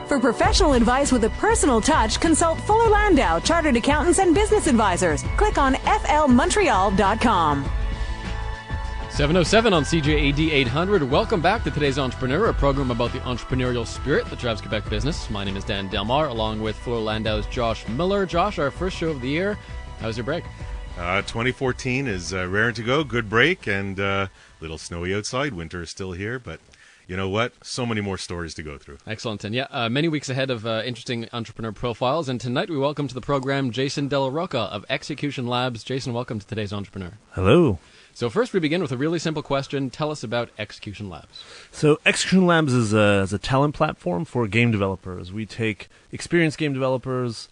For professional advice with a personal touch, consult Fuller Landau, Chartered Accountants and Business Advisors. Click on flmontreal.com. 7:07 on CJAD 800. Welcome back to Today's Entrepreneur, a program about the entrepreneurial spirit that drives Quebec business. My name is Dan Delmar, along with Fuller Landau's Josh Miller. Josh, our first show of the year. How's your break? 2014 is raring to go. Good break, and a little snowy outside. Winter is still here, but you know what? So many more stories to go through. Excellent. And many weeks ahead of interesting entrepreneur profiles. And tonight we welcome to the program Jason Della Rocca of Execution Labs. Jason, welcome to Today's Entrepreneur. Hello. So first we begin with a really simple question. Tell us about Execution Labs. So Execution Labs is a talent platform for game developers. We take experienced game developers,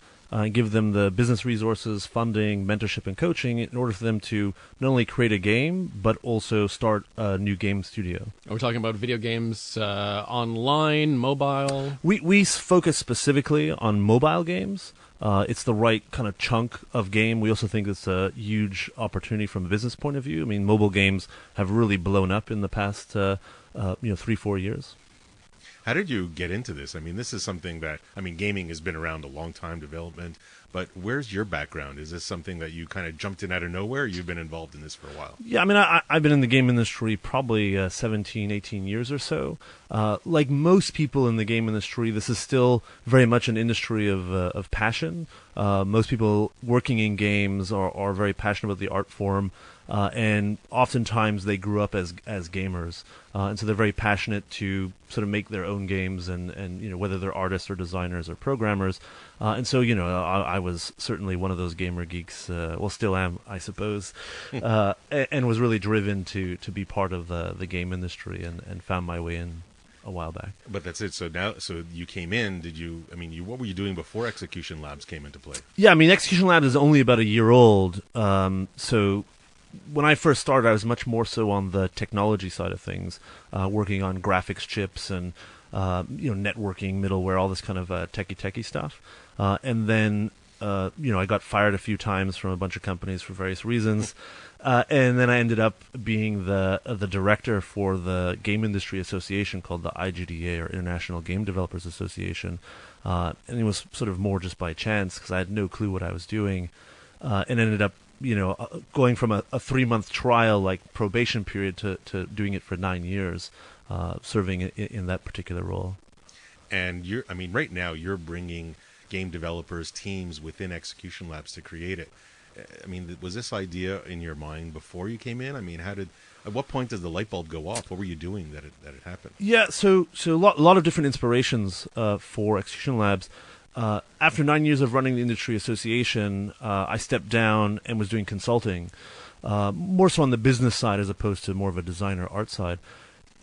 give them the business resources, funding, mentorship, and coaching in order for them to not only create a game, but also start a new game studio. Are we talking about video games online, mobile? We focus specifically on mobile games. It's the right kind of chunk of game. We also think it's a huge opportunity from a business point of view. I mean, mobile games have really blown up in the past 3-4 years. How did you get into this? I mean, this is something that, gaming has been around a long time, development, but where's your background? Is this something that you kind of jumped in out of nowhere, or you've been involved in this for a while? Yeah, I mean, I've been in the game industry probably 17, 18 years or so. Like most people in the game industry, this is still very much an industry of passion. Most people working in games are very passionate about the art form. And oftentimes they grew up as gamers, and so they're very passionate to sort of make their own games, and whether they're artists or designers or programmers, and so I was certainly one of those gamer geeks. Well, still am, I suppose, and was really driven to be part of the game industry, and found my way in a while back. But that's it. So you came in. What were you doing before Execution Labs came into play? Yeah, I mean, Execution Labs is only about a year old, so. When I first started, I was much more so on the technology side of things, working on graphics chips and networking, middleware, all this kind of techie stuff. And then I got fired a few times from a bunch of companies for various reasons, and then I ended up being the director for the Game Industry Association called the IGDA, or International Game Developers Association, and it was sort of more just by chance because I had no clue what I was doing, and ended up going from a 3-month trial, like probation period, to doing it for 9 years, serving in that particular role. And right now you're bringing game developers, teams within Execution Labs to create it. I mean, was this idea in your mind before you came in? I mean, at what point does the light bulb go off? What were you doing that it happened? Yeah, so a lot of different inspirations for Execution Labs. After 9 years of running the industry association, I stepped down and was doing consulting, more so on the business side as opposed to more of a designer art side.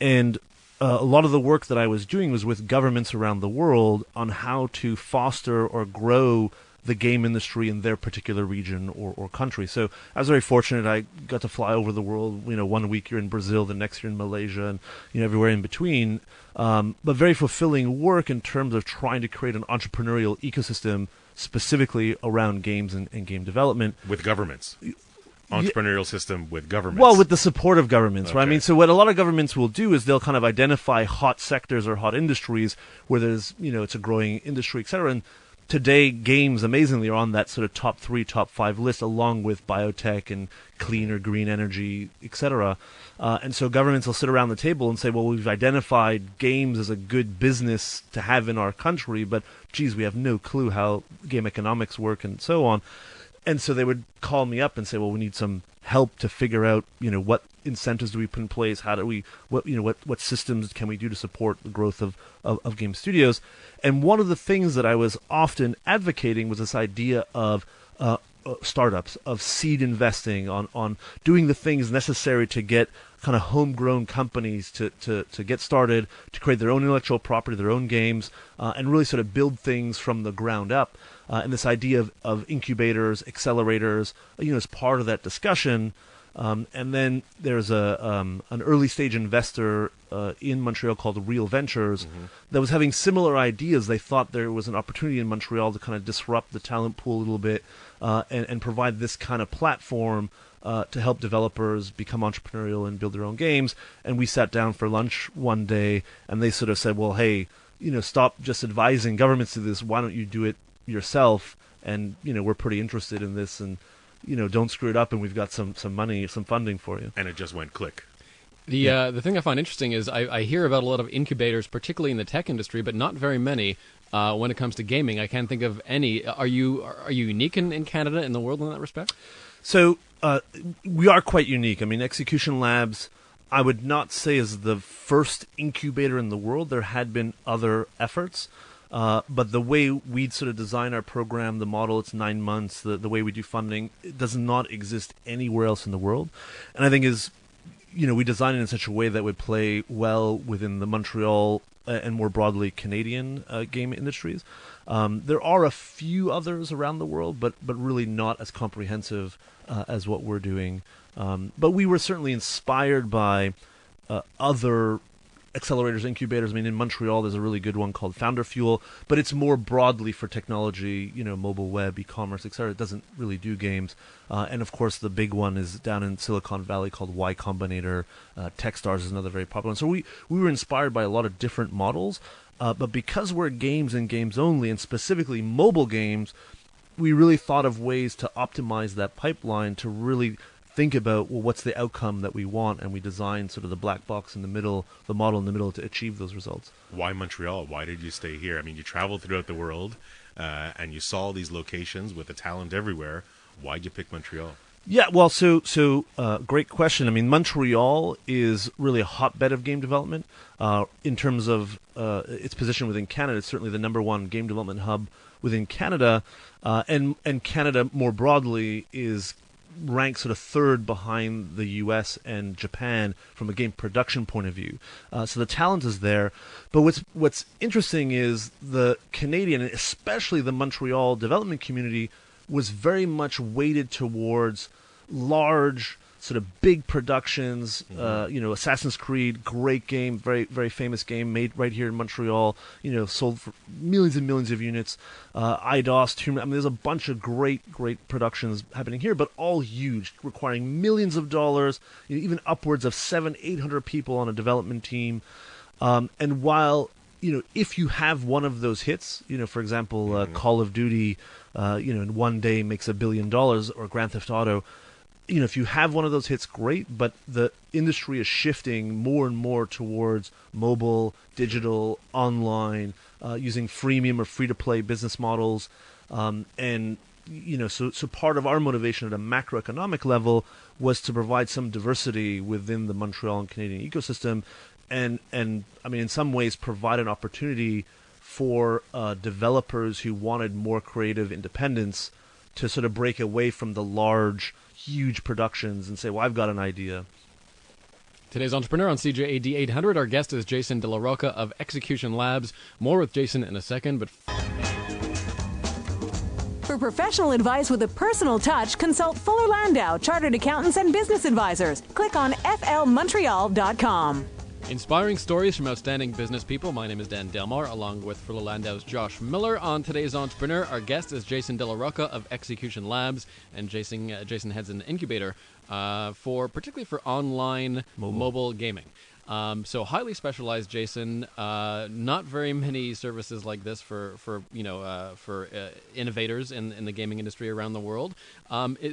And a lot of the work that I was doing was with governments around the world on how to foster or grow the game industry in their particular region or country. So I was very fortunate. I got to fly over the world. 1 week you're in Brazil, the next you're in Malaysia, and everywhere in between. But very fulfilling work in terms of trying to create an entrepreneurial ecosystem specifically around games and game development. With governments. Entrepreneurial system with governments. Well, with the support of governments, okay. Right? I mean, so what a lot of governments will do is they'll kind of identify hot sectors or hot industries where there's, it's a growing industry, et cetera. And today, games, amazingly, are on that sort of top 3, top 5 list, along with biotech and clean or green energy, etc. And so governments will sit around the table and say, well, we've identified games as a good business to have in our country, but, geez, we have no clue how game economics work and so on. And so they would call me up and say, well, we need some help to figure out, what incentives do we put in place? How do we, what systems can we do to support the growth of game studios? And one of the things that I was often advocating was this idea of startups, of seed investing, on doing the things necessary to get kind of homegrown companies to get started, to create their own intellectual property, their own games, and really sort of build things from the ground up. And this idea of incubators, accelerators, is part of that discussion. And then there's an early stage investor in Montreal called Real Ventures that was having similar ideas. They thought there was an opportunity in Montreal to kind of disrupt the talent pool a little bit and provide this kind of platform to help developers become entrepreneurial and build their own games. And we sat down for lunch one day, and they sort of said, well, hey, stop just advising governments to this. Why don't you do it yourself? And, we're pretty interested in this, and, don't screw it up, and we've got some money, some funding for you. And it just went click. The thing I find interesting is I hear about a lot of incubators, particularly in the tech industry, but not very many when it comes to gaming. I can't think of any. Are you unique in Canada, in the world, in that respect? So we are quite unique. I mean, Execution Labs, I would not say is the first incubator in the world. There had been other efforts. But the way we sort of design our program, the model, it's 9 months, the way we do funding, it does not exist anywhere else in the world. And I think we design it in such a way that would play well within the Montreal and more broadly Canadian game industries. There are a few others around the world, but really not as comprehensive as what we're doing. But we were certainly inspired by other accelerators, incubators. I mean, in Montreal, there's a really good one called Founder Fuel, but it's more broadly for technology, mobile web, e-commerce, etc. It doesn't really do games. And of course, the big one is down in Silicon Valley called Y Combinator. Techstars is another very popular one. So we were inspired by a lot of different models, but because we're games and games only, and specifically mobile games, we really thought of ways to optimize that pipeline to really think about, well, what's the outcome that we want, and we designed sort of the black box in the middle, the model in the middle to achieve those results. Why Montreal? Why did you stay here? I mean, you traveled throughout the world, and you saw these locations with the talent everywhere. Why'd you pick Montreal? Yeah, well, so great question. I mean, Montreal is really a hotbed of game development. In terms of its position within Canada, it's certainly the number one game development hub within Canada, and Canada more broadly is ranked sort of third behind the US and Japan from a game production point of view. So the talent is there. But what's interesting is the Canadian, and especially the Montreal development community, was very much weighted towards large, sort of big productions. Assassin's Creed, great game, very, very famous game made right here in Montreal, sold for millions and millions of units. IDOS, there's a bunch of great productions happening here, but all huge, requiring millions of dollars, even upwards of 700-800 people on a development team. And while, if you have one of those hits, for example, Call of Duty, in one day makes $1 billion, or Grand Theft Auto, if you have one of those hits, great, but the industry is shifting more and more towards mobile, digital, online, using freemium or free-to-play business models. So part of our motivation at a macroeconomic level was to provide some diversity within the Montreal and Canadian ecosystem, and I mean, in some ways, provide an opportunity for developers who wanted more creative independence to sort of break away from the large, huge productions and say, well, I've got an idea. Today's Entrepreneur on CJAD 800. Our guest is Jason Della Rocca of Execution Labs. More with Jason in a second, but for professional advice with a personal touch, consult Fuller Landau, Chartered Accountants and Business Advisors. Click on flmontreal.com. inspiring stories from outstanding business people. My name is Dan Delmar, along with Fuller Landau's Josh Miller. On today's Entrepreneur, our guest is Jason Della Rocca of Execution Labs, and Jason heads an incubator particularly for online mobile gaming. So highly specialized, Jason. Not very many services like this for innovators in the gaming industry around the world.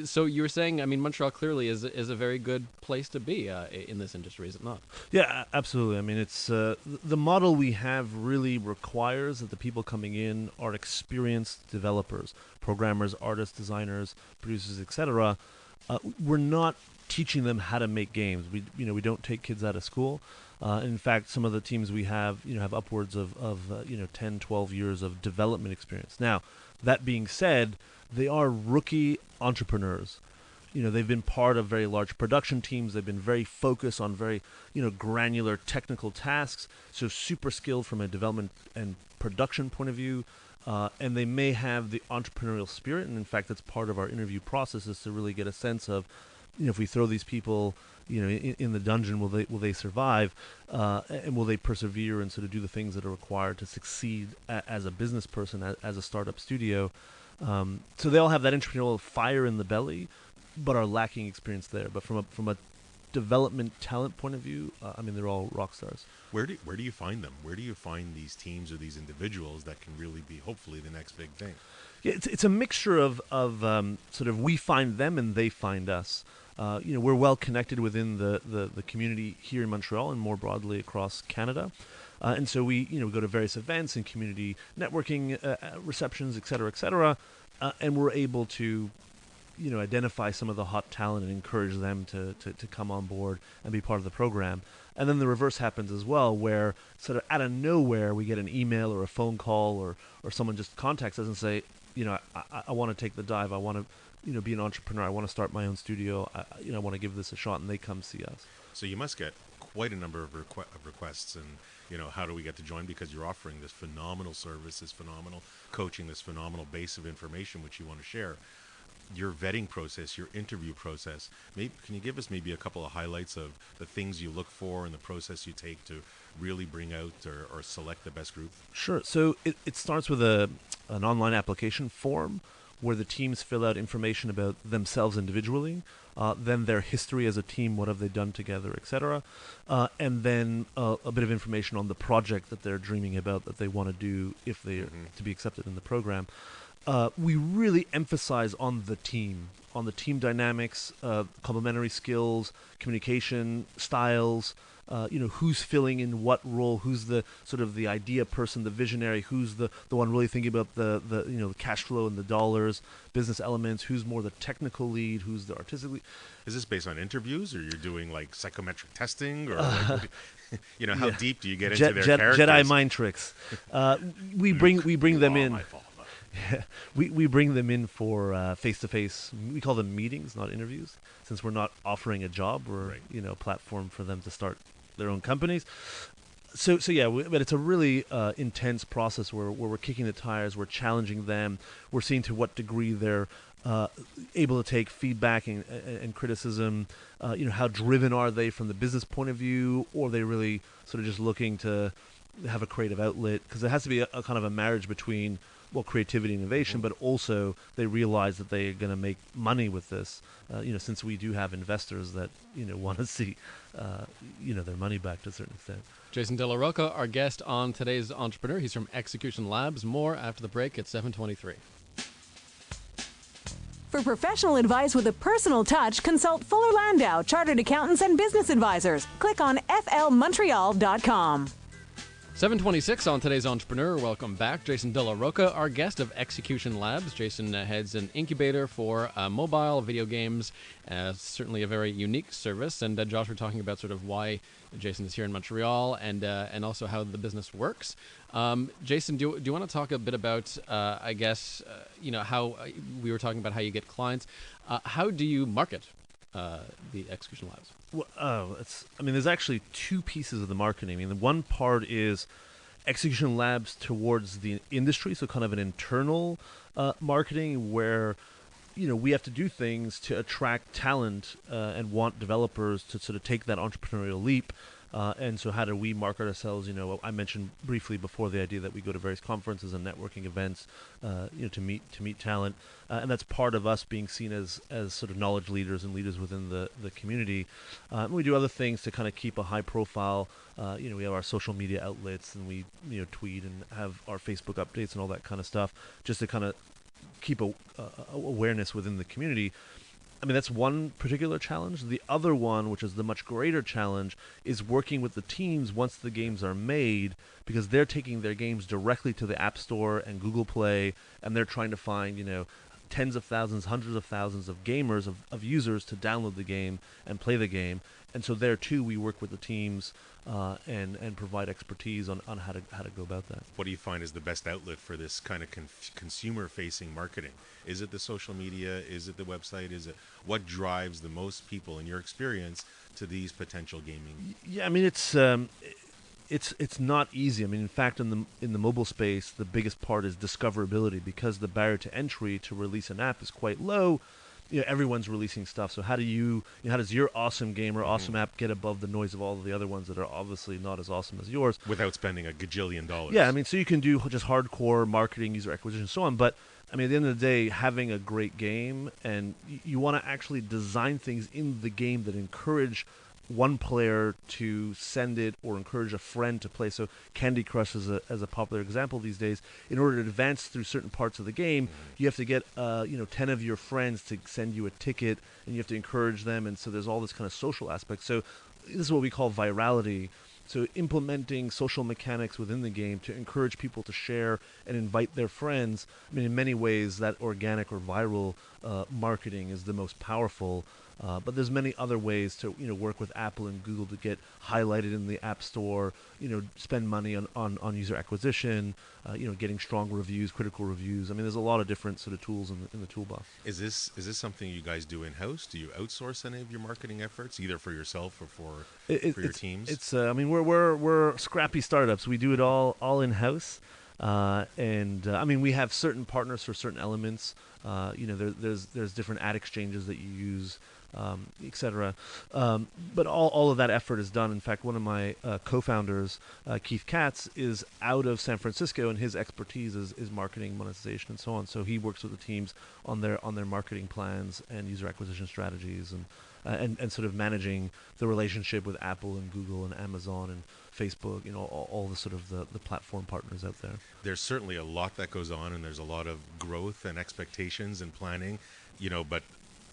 So you were saying, I mean, Montreal clearly is a very good place to be in this industry, is it not? Yeah, absolutely. I mean, it's the model we have really requires that the people coming in are experienced developers, programmers, artists, designers, producers, etc. We're not teaching them how to make games. We don't take kids out of school. In fact, some of the teams we have have upwards of 10, 12 years of development experience. Now, that being said, they are rookie entrepreneurs. They've been part of very large production teams. They've been very focused on very granular technical tasks, so super skilled from a development and production point of view. And they may have the entrepreneurial spirit, and in fact, that's part of our interview process, is to really get a sense of, if we throw these people, in the dungeon, will they survive, and will they persevere and sort of do the things that are required to succeed as a business person, as a startup studio. So they all have that entrepreneurial fire in the belly, but are lacking experience there. But from a development talent point of view, I mean, they're all rock stars. Where do you find them? Where do you find these teams or these individuals that can really be hopefully the next big thing? Yeah, it's a mixture of sort of we find them and they find us. We're well connected within the community here in Montreal and more broadly across Canada. And so we go to various events and community networking receptions, et cetera, and we're able to identify some of the hot talent and encourage them to come on board and be part of the program. And then the reverse happens as well, where sort of out of nowhere we get an email or a phone call or someone just contacts us and say, I want to take the dive. I want to be an entrepreneur. I want to start my own studio. I want to give this a shot, and they come see us. So you must get quite a number of requests, and how do we get to join, because you're offering this phenomenal service, this phenomenal coaching, this phenomenal base of information which you want to share. Your vetting process, your interview process, can you give us maybe a couple of highlights of the things you look for and the process you take to really bring out or select the best group? Sure. So it starts with an online application form where the teams fill out information about themselves individually, then their history as a team, what have they done together, etc., and then a bit of information on the project that they're dreaming about that they want to do if they're to be accepted in the program. We really emphasize on the team dynamics, complementary skills, communication styles, who's filling in what role, who's the sort of the idea person, the visionary, who's the one really thinking about the cash flow and the dollars, business elements, who's more the technical lead, who's the artistic lead. Is this based on interviews, or you're doing like psychometric testing, or how deep do you get into their characters? Jedi mind tricks. We bring them in. My fault. We bring them in for face-to-face. We call them meetings, not interviews, since we're not offering a job. We're a platform for them to start their own companies. So yeah, but it's a really intense process where we're kicking the tires, we're challenging them, we're seeing to what degree they're able to take feedback and criticism. How driven are they from the business point of view, or are they really sort of just looking to have a creative outlet? Because there has to be a kind of a marriage between creativity and innovation, but also they realize that they're going to make money with this, since we do have investors that, want to see, their money back to a certain extent. Jason Della Rocca, our guest on today's Entrepreneur. He's from Execution Labs. More after the break at 7:23. For professional advice with a personal touch, consult Fuller Landau, Chartered Accountants and Business Advisors. Click on flmontreal.com. 7:26 on today's Entrepreneur. Welcome back. Jason Della Rocca, our guest of Execution Labs. Jason heads an incubator for mobile video games. Certainly a very unique service. And Josh, we're talking about sort of why Jason is here in Montreal and also how the business works. Jason, do you want to talk a bit about, how we were talking about how you get clients. How do you market the Execution Labs? Well, there's actually two pieces of the marketing. The one part is Execution Labs towards the industry, so kind of an internal marketing where, we have to do things to attract talent and want developers to sort of take that entrepreneurial leap. And so how do we market ourselves? I mentioned briefly before the idea that we go to various conferences and networking events, to meet talent. And that's part of us being seen as sort of knowledge leaders and leaders within the community. We do other things to kind of keep a high profile. We have our social media outlets, and we tweet and have our Facebook updates and all that kind of stuff, just to kind of keep awareness within the community. That's one particular challenge. The other one, which is the much greater challenge, is working with the teams once the games are made, because they're taking their games directly to the App Store and Google Play, and they're trying to find, tens of thousands, hundreds of thousands of gamers, of users to download the game and play the game. And so there too, we work with the teams and provide expertise on how to go about that. What do you find is the best outlet for this kind of consumer-facing marketing? Is it the social media? Is it the website? Is it what drives the most people, in your experience, to these potential gaming? Yeah, it's not easy. In fact, in the mobile space, the biggest part is discoverability, because the barrier to entry to release an app is quite low. everyone's releasing stuff. So how does your awesome game or awesome app get above the noise of all of the other ones that are obviously not as awesome as yours? Without spending a gajillion dollars. Yeah, I mean, so you can do just hardcore marketing, user acquisition, and so on. But I mean, at the end of the day, having a great game, and you want to actually design things in the game that encourage one player to send it or encourage a friend to play. So Candy Crush is a popular example these days. In order to advance through certain parts of the game, you have to get 10 of your friends to send you a ticket, and you have to encourage them. And so there's all this kind of social aspect. So this is what we call virality. So implementing social mechanics within the game to encourage people to share and invite their friends. I mean, in many ways, that organic or viral marketing is the most powerful. But there's many other ways to work with Apple and Google to get highlighted in the App Store. Spend money on user acquisition. Getting strong reviews, critical reviews. I mean, there's a lot of different sort of tools in the toolbox. Is this something you guys do in house? Do you outsource any of your marketing efforts, either for yourself or for your teams? It's I mean, we're scrappy startups. We do it all in house. I mean, we have certain partners for certain elements. There's different ad exchanges that you use, etc. But all of that effort is done. In fact, one of my co-founders, Keith Katz, is out of San Francisco, and his expertise is marketing, monetization, and so on. So he works with the teams on their marketing plans and user acquisition strategies, and sort of managing the relationship with Apple and Google and Amazon and Facebook, all the sort of the platform partners out there. There's certainly a lot that goes on, and there's a lot of growth and expectations and planning, but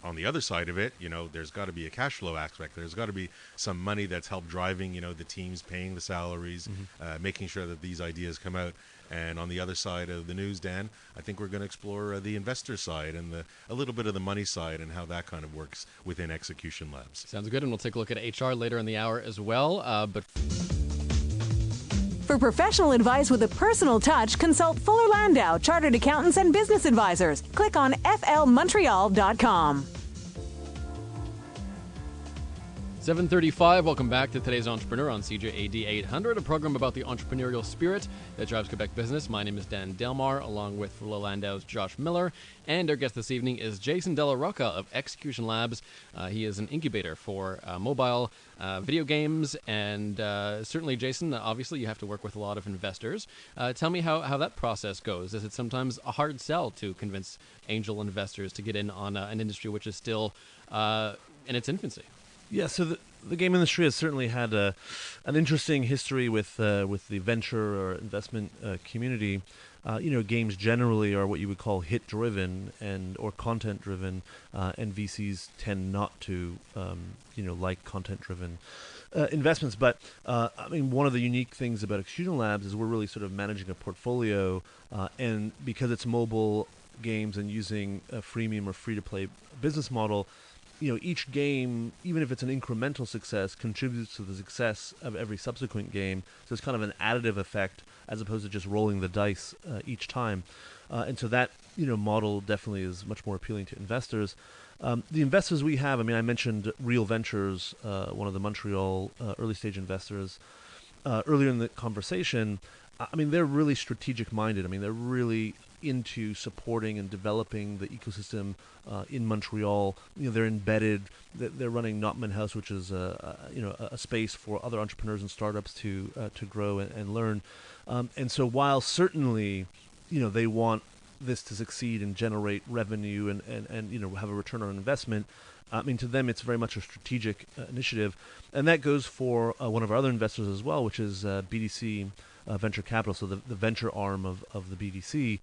on the other side of it, there's got to be a cash flow aspect. There's got to be some money that's helped driving, the teams, paying the salaries, making sure that these ideas come out. And on the other side of the news, Dan, I think we're going to explore the investor side and a little bit of the money side and how that kind of works within Execution Labs. Sounds good, and we'll take a look at HR later in the hour as well. But for professional advice with a personal touch, consult Fuller Landau, Chartered Accountants and Business Advisors. Click on flmontreal.com. 7:35. Welcome back to today's Entrepreneur on CJAD 800, a program about the entrepreneurial spirit that drives Quebec business. My name is Dan Delmar, along with Fuller Landau's Josh Miller, and our guest this evening is Jason Della Rocca of Execution Labs. He is an incubator for mobile video games, and certainly, Jason, obviously you have to work with a lot of investors. Tell me how that process goes. Is it sometimes a hard sell to convince angel investors to get in on an industry which is still in its infancy? Yeah, so the game industry has certainly had an interesting history with the venture or investment community. Games generally are what you would call hit-driven or content-driven, and VCs tend not to, like content-driven investments. But I mean, one of the unique things about Execution Labs is we're really sort of managing a portfolio, and because it's mobile games and using a freemium or free-to-play business model, each game, even if it's an incremental success, contributes to the success of every subsequent game. So it's kind of an additive effect as opposed to just rolling the dice each time. And so that, model definitely is much more appealing to investors. The investors we have, I mean, I mentioned Real Ventures, one of the Montreal early stage investors, earlier in the conversation. I mean, they're really strategic minded. I mean, they're really into supporting and developing the ecosystem in Montreal. They're embedded. They're running Notman House, which is a space for other entrepreneurs and startups to grow and learn. And so, while certainly, they want this to succeed and generate revenue and have a return on investment. I mean, to them, it's very much a strategic initiative, and that goes for one of our other investors as well, which is BDC. Venture capital, so the venture arm of the BDC,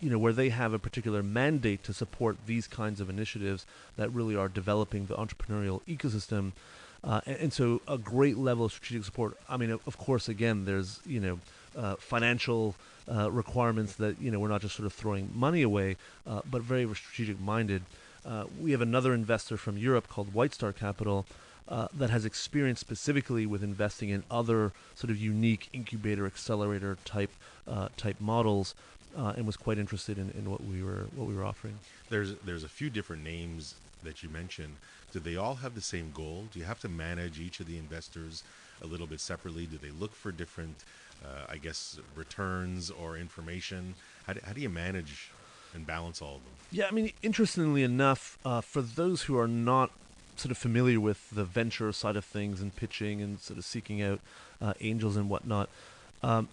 where they have a particular mandate to support these kinds of initiatives that really are developing the entrepreneurial ecosystem, and so a great level of strategic support. I mean, of course, again, there's financial requirements that we're not just sort of throwing money away, but very strategic minded. We have another investor from Europe called White Star Capital. That has experience specifically with investing in other sort of unique incubator accelerator type models, and was quite interested in what we were offering. There's a few different names that you mentioned. Do they all have the same goal? Do you have to manage each of the investors a little bit separately? Do they look for different, returns or information? How do you manage? and balance all of them. Yeah, I mean, interestingly enough, for those who are not sort of familiar with the venture side of things and pitching and sort of seeking out angels and whatnot, um,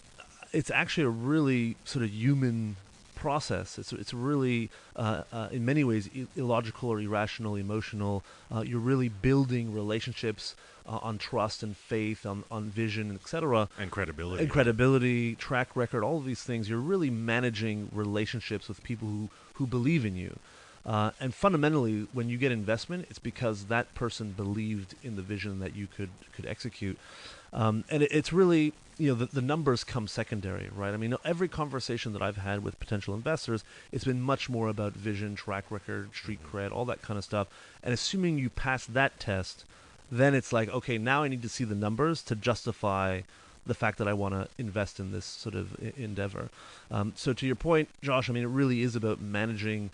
it's actually a really sort of human process. It's really, in many ways, illogical or irrational, emotional. You're really building relationships on trust and faith, on vision, etc. And credibility. And credibility, track record, all of these things. You're really managing relationships with people who believe in you. And fundamentally, when you get investment, it's because that person believed in the vision that you could execute. And it's really, the numbers come secondary, right? I mean, every conversation that I've had with potential investors, it's been much more about vision, track record, street cred, all that kind of stuff. And assuming you pass that test, then it's like, okay, now I need to see the numbers to justify the fact that I want to invest in this sort of endeavor. So to your point, Josh, I mean, it really is about managing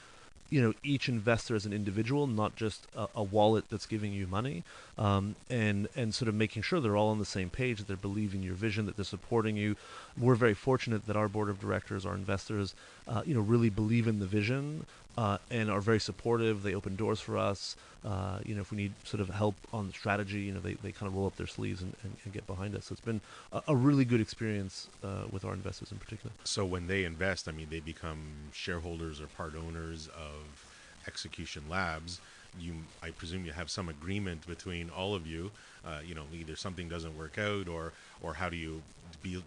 each investor as an individual, not just a wallet that's giving you money, and sort of making sure they're all on the same page, that they believe in your vision, that they're supporting you. We're very fortunate that our board of directors, our investors, really believe in the vision and are very supportive. They open doors for us. If we need sort of help on the strategy, they kind of roll up their sleeves and get behind us. So it's been a really good experience with our investors in particular. So when they invest, I mean, they become shareholders or part owners of Execution Labs. I presume you have some agreement between all of you. Either something doesn't work out, or how do you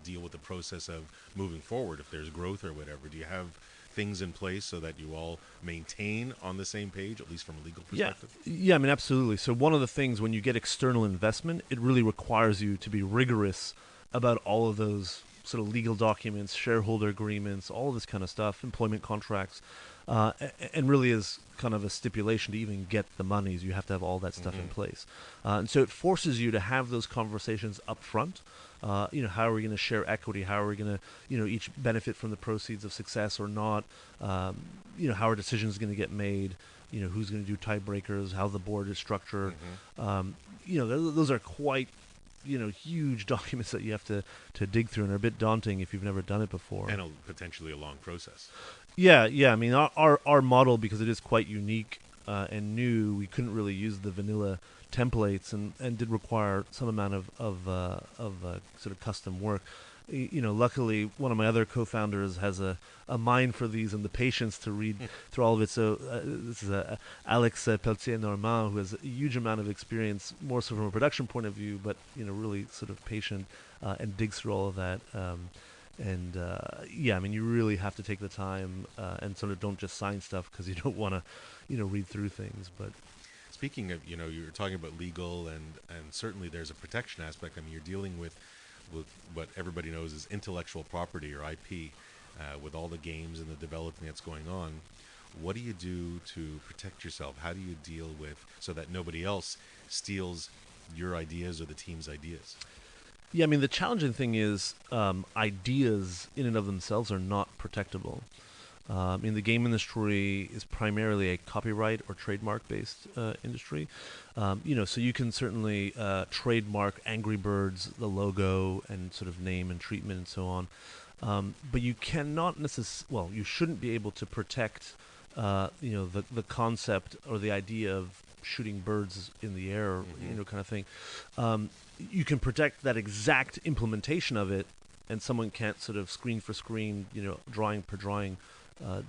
deal with the process of moving forward if there's growth or whatever? Do you have things in place so that you all maintain on the same page, at least from a legal perspective? Yeah, I mean, absolutely. So one of the things when you get external investment, it really requires you to be rigorous about all of those sort of legal documents, shareholder agreements, all this kind of stuff, employment contracts, and really is kind of a stipulation to even get the monies. You have to have all that stuff in place. And so it forces you to have those conversations up front. How are we going to share equity? How are we going to, each benefit from the proceeds of success or not? How are decisions going to get made? Who's going to do tiebreakers? How the board is structured? Those are quite, huge documents that you have to dig through and are a bit daunting if you've never done it before. And potentially a long process. Yeah. I mean, our model, because it is quite unique and new, we couldn't really use the vanilla templates and did require some amount of sort of custom work. Luckily, one of my other co-founders has a mind for these and the patience to read through all of it. So this is Alex Pelletier-Normand, who has a huge amount of experience, more so from a production point of view, but really sort of patient and digs through all of that. I mean, you really have to take the time and sort of don't just sign stuff because you don't want to, read through things. But speaking of, you're talking about legal and certainly there's a protection aspect. I mean, you're dealing with what everybody knows is intellectual property or IP, with all the games and the development that's going on. What do you do to protect yourself? How do you deal with so that nobody else steals your ideas or the team's ideas? Yeah, I mean, the challenging thing is ideas in and of themselves are not protectable. In the game industry is primarily a copyright or trademark-based industry. So you can certainly trademark Angry Birds, the logo, and sort of name and treatment and so on. But you cannot you shouldn't be able to protect, the concept or the idea of shooting birds in the air, kind of thing. You can protect that exact implementation of it, and someone can't sort of screen for screen, drawing per drawing,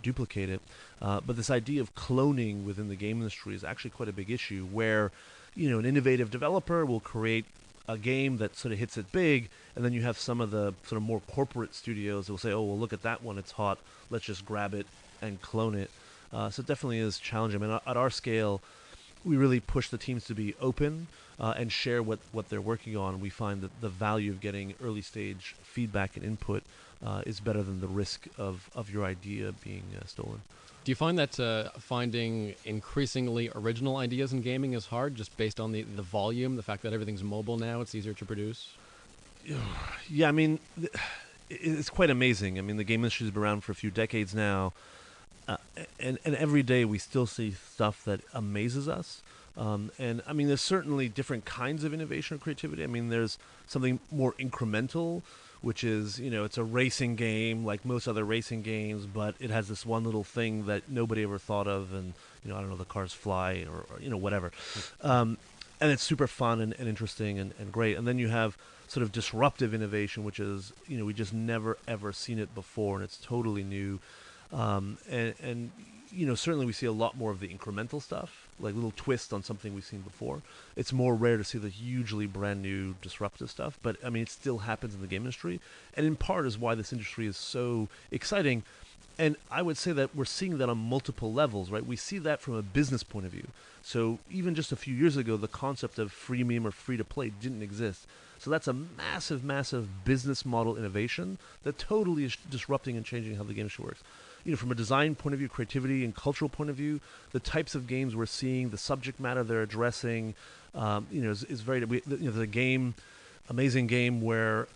duplicate it. But this idea of cloning within the game industry is actually quite a big issue where, an innovative developer will create a game that sort of hits it big, and then you have some of the sort of more corporate studios that will say, oh, well, look at that one, it's hot, let's just grab it and clone it. So it definitely is challenging. I mean, at our scale, we really push the teams to be open and share what they're working on. We find that the value of getting early stage feedback and input is better than the risk of your idea being stolen. Do you find that finding increasingly original ideas in gaming is hard, just based on the volume, the fact that everything's mobile now, it's easier to produce? Yeah, I mean, it's quite amazing. I mean, the game industry has been around for a few decades now, and every day we still see stuff that amazes us. And I mean, there's certainly different kinds of innovation or creativity. I mean, there's something more incremental, which is, it's a racing game like most other racing games, but it has this one little thing that nobody ever thought of, and, I don't know, the cars fly or whatever. And it's super fun and interesting and great. And then you have sort of disruptive innovation, which is, we just never, ever seen it before, and it's totally new. And certainly we see a lot more of the incremental stuff, like little twists on something we've seen before. It's more rare to see the hugely brand new disruptive stuff, but I mean, it still happens in the game industry, and in part is why this industry is so exciting. And I would say that we're seeing that on multiple levels, right? We see that from a business point of view. So even just a few years ago, the concept of freemium or free-to-play didn't exist. So that's a massive, massive business model innovation that totally is disrupting and changing how the game industry works. From a design point of view, creativity, and cultural point of view, the types of games we're seeing, the subject matter they're addressing, is very. The game, amazing game where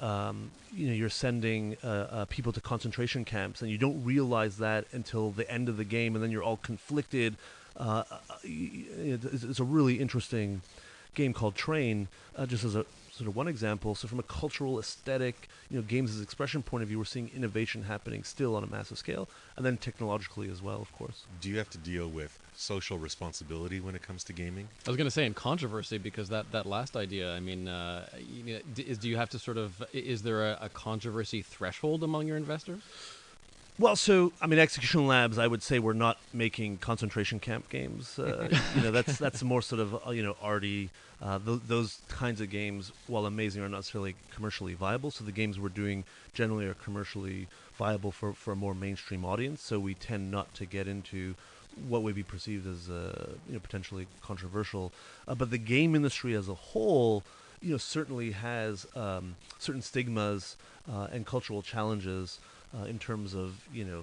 you're sending people to concentration camps, and you don't realize that until the end of the game, and then you're all conflicted. It's a really interesting game called Train, just as a sort of one example. So from a cultural, aesthetic, games as expression point of view, we're seeing innovation happening still on a massive scale, and then technologically as well, of course. Do you have to deal with social responsibility when it comes to gaming? I was going to say, in controversy, because that last idea, I mean, do you have to sort of, is there a controversy threshold among your investors? Well, so I mean, Execution Labs, I would say we're not making concentration camp games. That's more sort of arty. Those kinds of games, while amazing, are not necessarily commercially viable. So the games we're doing generally are commercially viable for a more mainstream audience. So we tend not to get into what would be perceived as potentially controversial. But the game industry as a whole, certainly has certain stigmas and cultural challenges. In terms of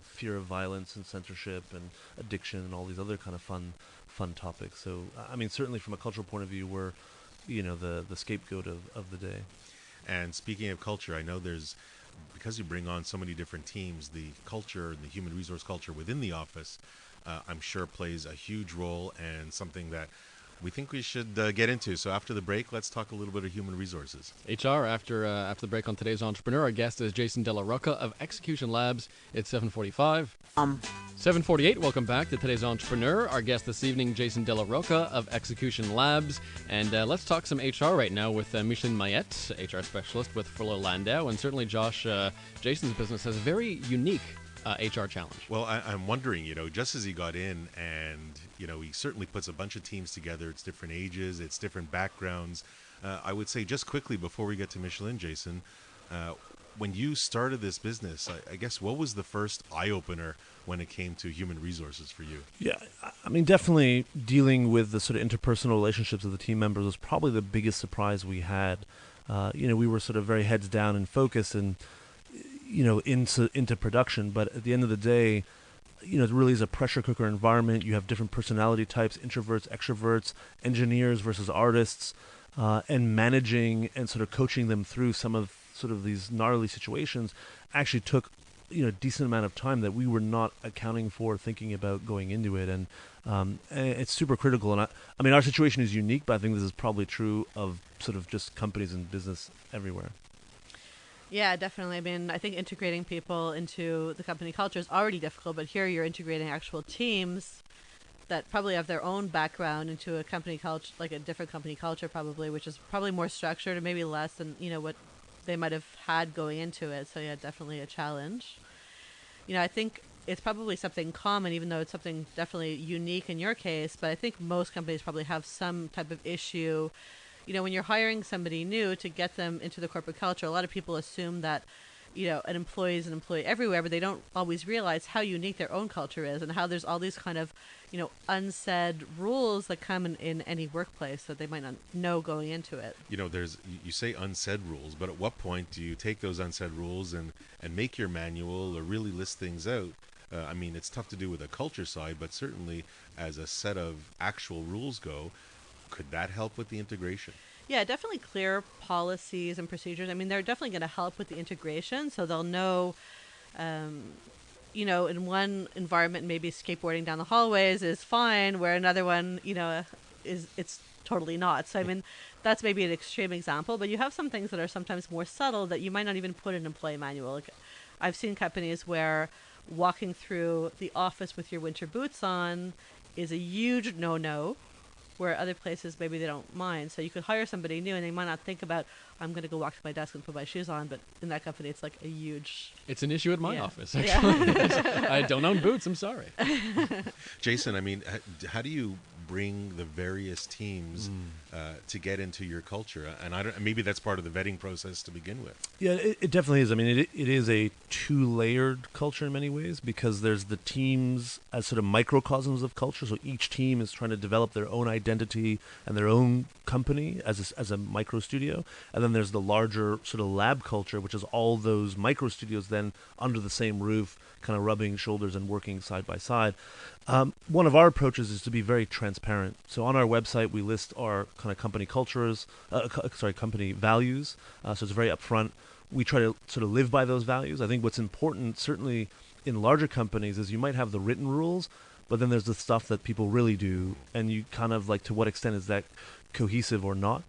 fear of violence and censorship and addiction and all these other kind of fun topics. So I mean, certainly from a cultural point of view, we're the scapegoat of the day. And speaking of culture, I know because you bring on so many different teams, the culture and the human resource culture within the office, I'm sure plays a huge role, and something that we think we should get into. So after the break, let's talk a little bit of human resources. HR, after the break on today's Entrepreneur, our guest is Jason Della Rocca of Execution Labs. It's 7:45. 7:48, welcome back to today's Entrepreneur. Our guest this evening, Jason Della Rocca of Execution Labs. And let's talk some HR right now with Micheline Maillet, HR specialist with Fuller Landau. And certainly, Josh, Jason's business has a very unique HR challenge. Well, I'm wondering, just as he got in, and he certainly puts a bunch of teams together. It's different ages, it's different backgrounds. I would say, just quickly before we get to Micheline, Jason, when you started this business, I guess, what was the first eye-opener when it came to human resources for you? Yeah, I mean, definitely dealing with the sort of interpersonal relationships of the team members was probably the biggest surprise we had. We were sort of very heads down and focused and into production, but at the end of the day, it really is a pressure cooker environment. You have different personality types, introverts, extroverts, engineers versus artists, and managing and sort of coaching them through some of sort of these gnarly situations actually took a decent amount of time that we were not accounting for, thinking about going into it, and it's super critical. And I mean, our situation is unique, but I think this is probably true of sort of just companies and business everywhere. Yeah, definitely. I mean, I think integrating people into the company culture is already difficult, but here you're integrating actual teams that probably have their own background into a company culture, like a different company culture probably, which is probably more structured and maybe less than, what they might have had going into it. So yeah, definitely a challenge. I think it's probably something common, even though it's something definitely unique in your case, but I think most companies probably have some type of issue. When you're hiring somebody new to get them into the corporate culture, a lot of people assume that, an employee is an employee everywhere, but they don't always realize how unique their own culture is and how there's all these kind of, unsaid rules that come in any workplace that they might not know going into it. You say unsaid rules, but at what point do you take those unsaid rules and make your manual or really list things out? I mean, it's tough to do with a culture side, but certainly as a set of actual rules go, could that help with the integration? Yeah, definitely clear policies and procedures. I mean, they're definitely going to help with the integration, so they'll know, in one environment, maybe skateboarding down the hallways is fine, where another one, it's totally not. So I mean, that's maybe an extreme example, but you have some things that are sometimes more subtle that you might not even put in an employee manual. Like, I've seen companies where walking through the office with your winter boots on is a huge no-no, where other places maybe they don't mind. So you could hire somebody new and they might not think about, I'm going to go walk to my desk and put my shoes on, but in that company it's like a huge... It's an issue at my Yeah. office, actually. I don't own boots, I'm sorry. Jason, I mean, how do you bring the various teams to get into your culture? And I don't, maybe that's part of the vetting process to begin with. Yeah, it definitely is. I mean, it is a two-layered culture in many ways, because there's the teams as sort of microcosms of culture. So each team is trying to develop their own identity and their own company as a micro studio. And then there's the larger sort of lab culture, which is all those micro studios then under the same roof, kind of rubbing shoulders and working side by side. One of our approaches is to be very transparent. So on our website, we list our kind of company cultures, company values. So it's very upfront. We try to sort of live by those values. I think what's important, certainly in larger companies, is you might have the written rules, but then there's the stuff that people really do, and you kind of like, to what extent is that cohesive or not?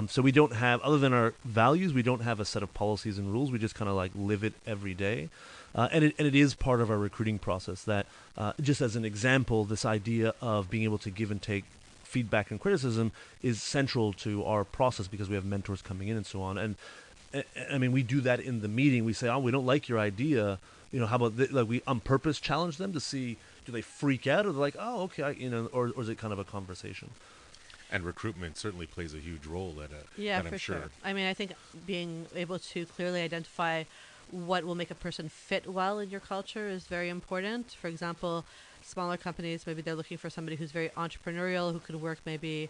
So we don't have, other than our values, we don't have a set of policies and rules. We just kind of like live it every day. And it is part of our recruiting process that, just as an example, this idea of being able to give and take feedback and criticism is central to our process, because we have mentors coming in and so on. And I mean, we do that in the meeting. We say, oh, we don't like your idea. You know, how about like we on purpose challenge them to see, do they freak out, or they're like, oh, okay, or is it kind of a conversation? And recruitment certainly plays a huge role Yeah, that for I'm sure. I mean, I think being able to clearly identify what will make a person fit well in your culture is very important. For example, smaller companies, maybe they're looking for somebody who's very entrepreneurial, who could work maybe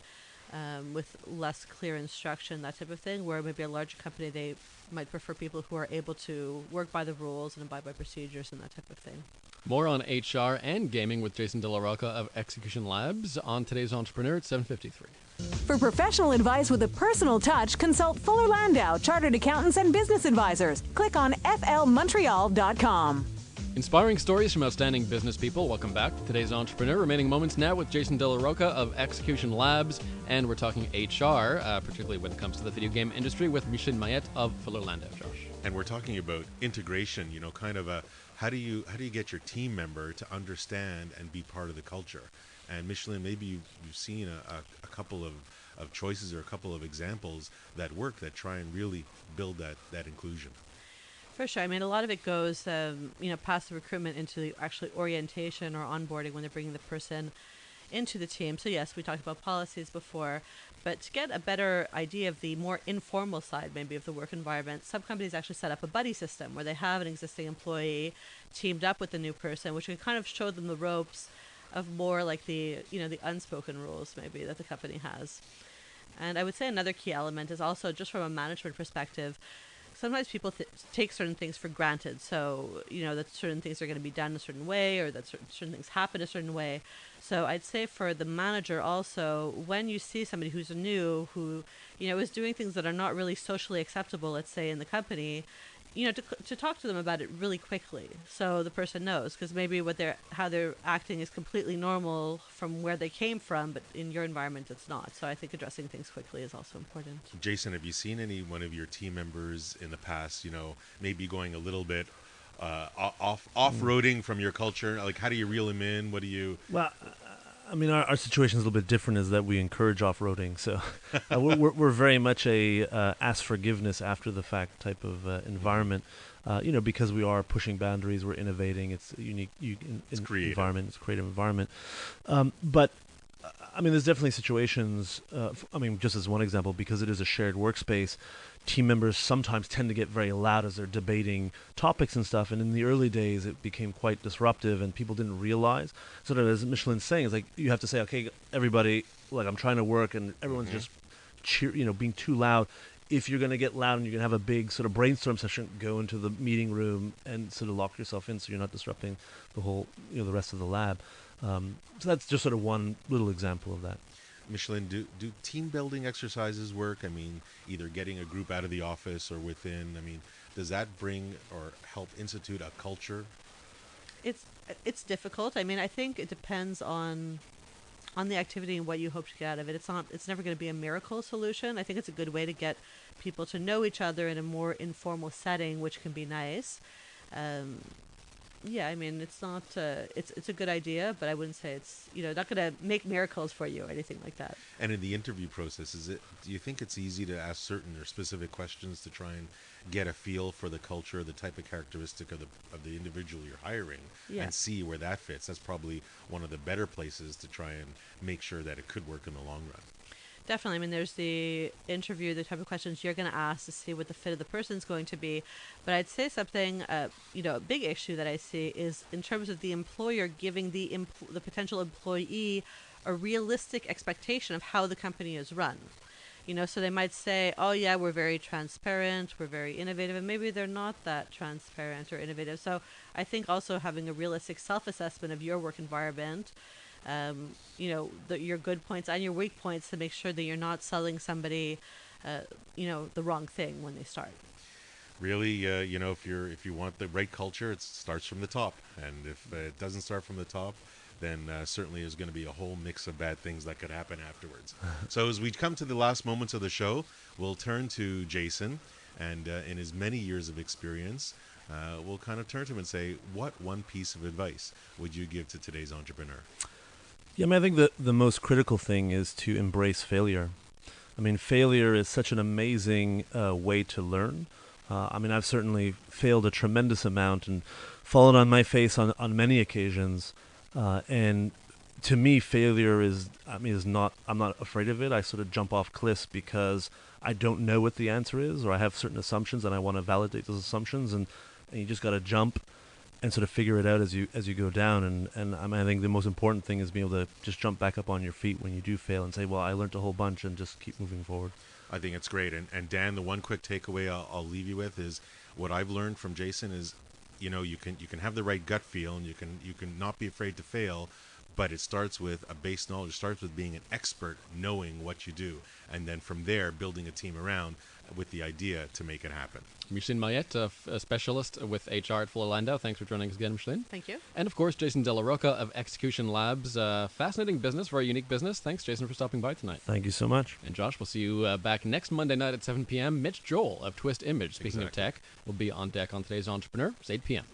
with less clear instruction, that type of thing, where maybe a larger company, they might prefer people who are able to work by the rules and abide by procedures and that type of thing. More on HR and gaming with Jason Della Rocca of Execution Labs on today's Entrepreneur at 7:53. For professional advice with a personal touch, consult Fuller Landau, Chartered Accountants and Business Advisors. Click on flmontreal.com. Inspiring stories from outstanding business people. Welcome back to today's Entrepreneur. Remaining moments now with Jason Della Rocca of Execution Labs, and we're talking HR, particularly when it comes to the video game industry, with Micheline Maillet of Fuller Landau. Josh. And we're talking about integration, you know, kind of a how do you get your team member to understand and be part of the culture? And Micheline, maybe you've seen a couple of choices or a couple of examples that work, that try and really build that inclusion. For sure. I mean, a lot of it goes, past the recruitment into the actually orientation or onboarding when they're bringing the person into the team. So yes, we talked about policies before, but to get a better idea of the more informal side, maybe, of the work environment, some companies actually set up a buddy system where they have an existing employee teamed up with the new person, which can kind of show them the ropes of more like the unspoken rules maybe that the company has. And I would say another key element is also, just from a management perspective, sometimes people take certain things for granted. So, that certain things are going to be done a certain way, or that certain things happen a certain way. So I'd say for the manager also, when you see somebody who's new, who, is doing things that are not really socially acceptable, let's say, in the company, to talk to them about it really quickly, so the person knows, because maybe how they're acting is completely normal from where they came from, but in your environment it's not. So I think addressing things quickly is also important. Jason, have you seen any one of your team members in the past, maybe going a little bit off-roading from your culture? Like, how do you reel them in? What do you... Well, I mean, our situation is a little bit different, is that we encourage off-roading. So we're very much a ask forgiveness after the fact type of environment, because we are pushing boundaries, we're innovating. It's a unique environment, it's a creative environment. But I mean, there's definitely situations, just as one example, because it is a shared workspace, team members sometimes tend to get very loud as they're debating topics and stuff. And in the early days, it became quite disruptive, and people didn't realize. So that, as Micheline's saying, is like, you have to say, okay, everybody, like, I'm trying to work, and everyone's just being too loud. If you're going to get loud and you're going to have a big sort of brainstorm session, go into the meeting room and sort of lock yourself in, so you're not disrupting the whole, the rest of the lab. So that's just sort of one little example of that. Micheline, do team building exercises work? I mean, either getting a group out of the office or within. I mean, does that bring or help institute a culture? It's difficult. I mean, I think it depends on on the activity and what you hope to get out of it. It's never going to be a miracle solution. I think it's a good way to get people to know each other in a more informal setting, which can be nice. Yeah, I mean, it's not. It's a good idea, but I wouldn't say it's not going to make miracles for you or anything like that. And in the interview process, do you think it's easy to ask certain or specific questions to try and get a feel for the culture, the type of characteristic of the individual you're hiring, and see where that fits? That's probably one of the better places to try and make sure that it could work in the long run. Definitely. I mean, there's the interview, the type of questions you're going to ask to see what the fit of the person's going to be. But I'd say something, a big issue that I see is in terms of the employer giving the potential employee a realistic expectation of how the company is run. So they might say, oh, yeah, we're very transparent, we're very innovative, and maybe they're not that transparent or innovative. So I think also having a realistic self-assessment of your work environment, your good points and your weak points to make sure that you're not selling somebody, the wrong thing when they start. Really, if you want the right culture, it starts from the top, and if it doesn't start from the top, then certainly there's going to be a whole mix of bad things that could happen afterwards. So as we come to the last moments of the show, we'll turn to Jason, and in his many years of experience, we'll kind of turn to him and say, what one piece of advice would you give to today's entrepreneur? Yeah, I think the most critical thing is to embrace failure. I mean, failure is such an amazing way to learn. I've certainly failed a tremendous amount and fallen on my face on many occasions. And to me, failure is not, I'm not afraid of it. I sort of jump off cliffs because I don't know what the answer is, or I have certain assumptions and I want to validate those assumptions, and you just got to jump and sort of figure it out as you go down. And I think the most important thing is being able to just jump back up on your feet when you do fail and say, well, I learned a whole bunch, and just keep moving forward. I think it's great. And Dan, the one quick takeaway I'll leave you with is what I've learned from Jason is, you can have the right gut feel, and you can not be afraid to fail, but it starts with a base knowledge. It starts with being an expert, knowing what you do, and then from there building a team around with the idea to make it happen. Micheline Maillet, a specialist with HR at Fuller Landau. Thanks for joining us again, Micheline. Thank you. And of course, Jason Della Rocca of Execution Labs. Fascinating business, very unique business. Thanks, Jason, for stopping by tonight. Thank you so much. And Josh, we'll see you back next Monday night at 7 p.m. Mitch Joel of Twist Image, speaking of tech, will be on deck on today's Entrepreneur. It's 8 p.m.